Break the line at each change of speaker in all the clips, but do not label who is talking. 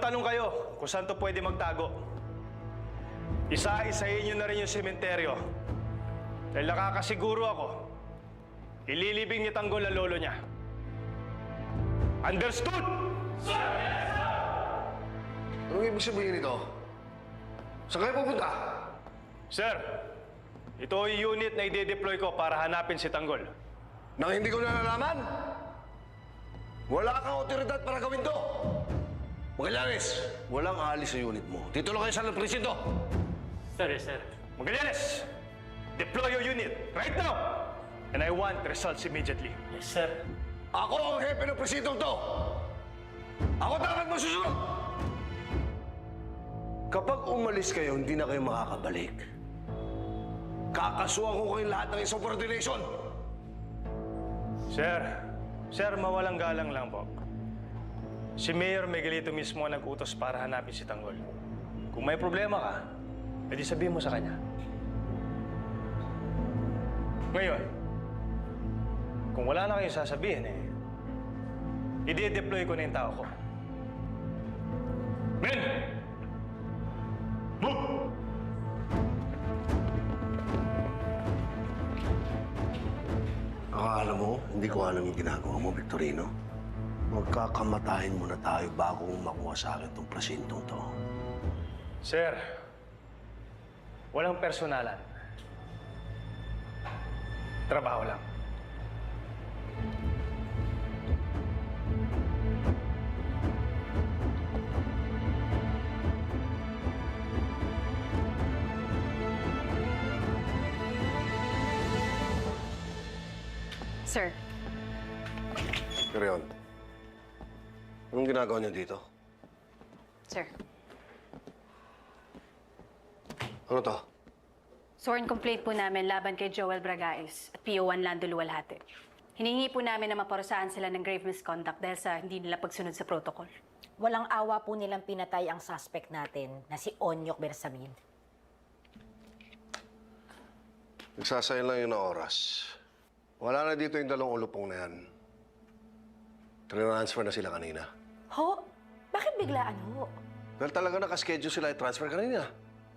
magtanong kayo kung saan to pwede magtago. Isa-isahin nyo na rin yung sementeryo. Dahil nakakasiguro ako, ililibing ni Tanggol ang lolo niya. Understood? Sir! Yes, sir!
Anong ibig sabihin nito? Saan kayo pupunta?
Sir, ito yung unit na i-deploy ko para hanapin si Tanggol.
Nang hindi ko nalalaman? Wala kang otoridad para gawin to! Magallanes, walang aalis sa unit mo. Dito lang kayo sa presinto.
Sir, yes, sir.
Magallanes, deploy your unit right now! And I want results immediately.
Yes, sir.
Ako ang hepe ng presintong to! Ako dapat masusunod! Kapag umalis kayo, hindi na kayo makakabalik. Kakasuhan ko kayong lahat ng insubordination!
Sir, mawalang galang lang po. Si Mayor Miguelito mismo ang nag-utos para hanapin si Tanggol. Kung may problema ka, edi sabihin mo sa kanya. Ngayon, kung wala na kayong sasabihin, i-deploy ko na yung tao ko. Men! Move!
Akala mo, hindi ko alam yung ginagawa mo, Victorino. Magkakamatahin muna tayo bago makuha sa akin itong presintong to.
Sir, walang personalan. Trabaho lang.
Sir,
Pero yun, anong ginagawa niyo dito?
sir.
Ano to?
Sworn complaint po namin laban kay Joel Bragais at PO1 Lando Luwalhati. Hiningi po namin na maparusahan sila ng grave misconduct dahil sa hindi nila pagsunod sa protocol.
Walang awa po nilang pinatay ang suspect natin na si Onyok Bersamin.
Nagsasayang lang yun ng oras. Wala na dito yung dalawang ulupong na yan. Transfer na sila kanina.
Ho? Bakit biglaan ho?
Dahil talaga nakaschedule sila i-transfer kanina.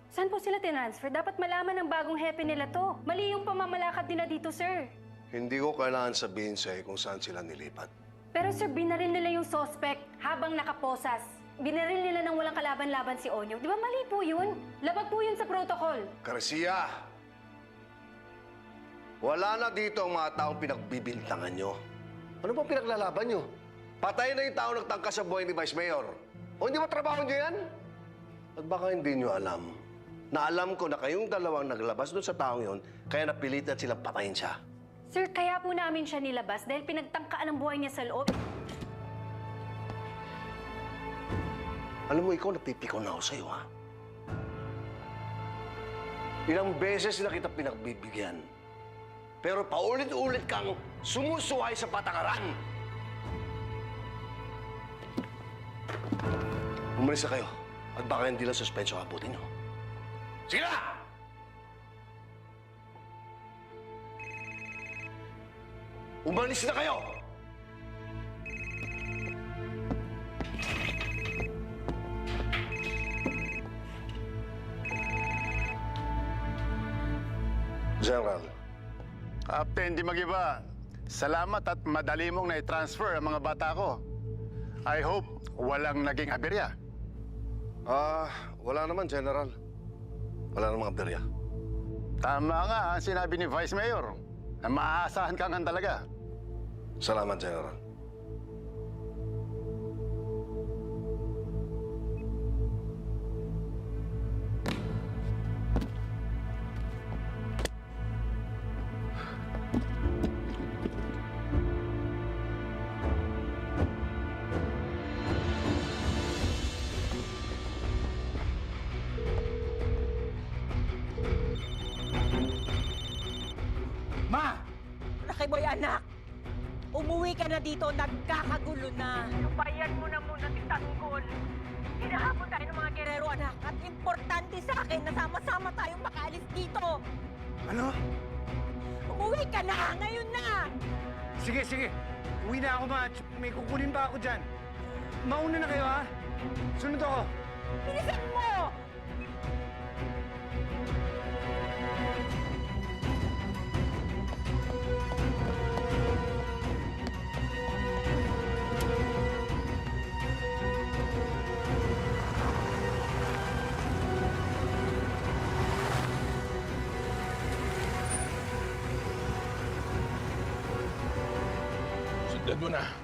Saan po sila tinransfer? Dapat malaman ng bagong hepe nila to. Mali yung pamamalakad nila dito, sir.
Hindi ko kailangan sabihin sa'yo kung saan sila nilipat.
Pero sir, binaril nila yung suspect habang nakaposas. Binaril nila nang walang kalaban-laban si Onyok. Di ba mali po yun? Labag po yun sa protocol.
Garcia! Wala na dito ang mga taong pinagbibintangan nyo. Ano bang pinaglalaban nyo? Patay na yung tao nagtangka sa buhay ni Vice Mayor. O hindi ba trabaho nyo yan? At baka hindi nyo alam na alam ko na kayong dalawang naglabas doon sa taong yon, kaya napilitan silang patayin siya.
Sir, kaya po namin siya nilabas dahil pinagtangkaan ang buhay niya sa loob.
Alam mo, ikaw napipikaw na ako sa'yo, ha? Ilang beses na kita pinagbibigyan. Pero paulit-ulit kang sumusuway sa patakaran. Umalis na kayo. At baka hindi lang suspensyo abutin nyo. Sige na! Umalis na kayo! General.
Captain, di mag-iba. Salamat at madali mong na-transfer ang mga bata ko. I hope walang naging aberya.
Wala naman, General. Wala namang aberya.
Tama nga ang sinabi ni Vice Mayor na maaasahan ka nga talaga.
Salamat, General.
Boy, anak! Umuwi ka na dito, nagkakagulo na. Lubayan mo na muna si Tanggol. Hinahabol tayo ng mga gerero, anak. At importante sa akin na sama-sama tayong makaalis dito.
Ano?
Umuwi ka na! Ngayon na!
Sige. Uwi na ako, ma. May kukunin pa ako dyan. Mauna na kayo, ha?
Sunod ako!
Bilisan mo!
Sundan mo na.